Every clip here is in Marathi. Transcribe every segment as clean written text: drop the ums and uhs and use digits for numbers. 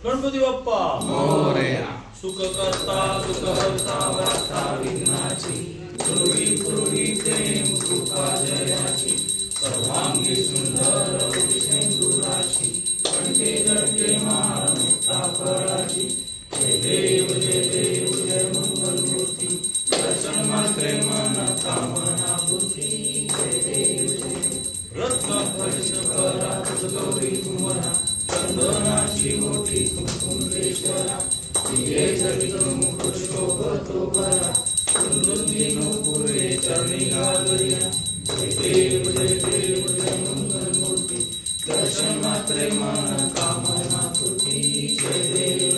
गणपती बाप्पा मोरया. सुख करता दुःख हरता वार्ता विघ्नाची पूर्वी पूर्वी प्रेम कृपा जयाची सर्वांगी सुंदर सिंदुराची कणके जळके माळ मुक्ता फळाची जय देव जय मंगलमूर्ती दर्शन मात्रे मन कामना पूर्ती जय देव रत्न खर्च करा गौरी तुम्हाला चंदनाची मोठी कुंकुमेश्वरा प्रिये जडित मुकुट शोभतो बरा कुंदुनी नूपुरे चरणी गागरिया जय देव जय मंगलमूर्ती दर्शन मात्रे मन कामना पूर्ती जय देव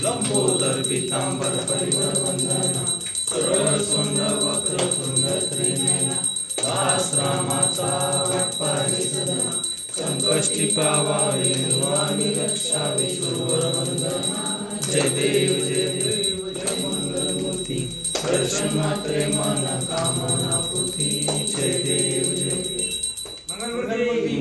लंबोदर पीतांबर परिवर वंदना सरळ सोंड वक्र तुंड त्रिनयना दास रामाचा वाटपारी सदना संकष्टी पावावे स्वामी रक्षावे सुरवर वंदना जय देव जय मंगलमूर्ती दर्शन मात्रे मन कामना पूर्ती जय देव जय मंगलमूर्ती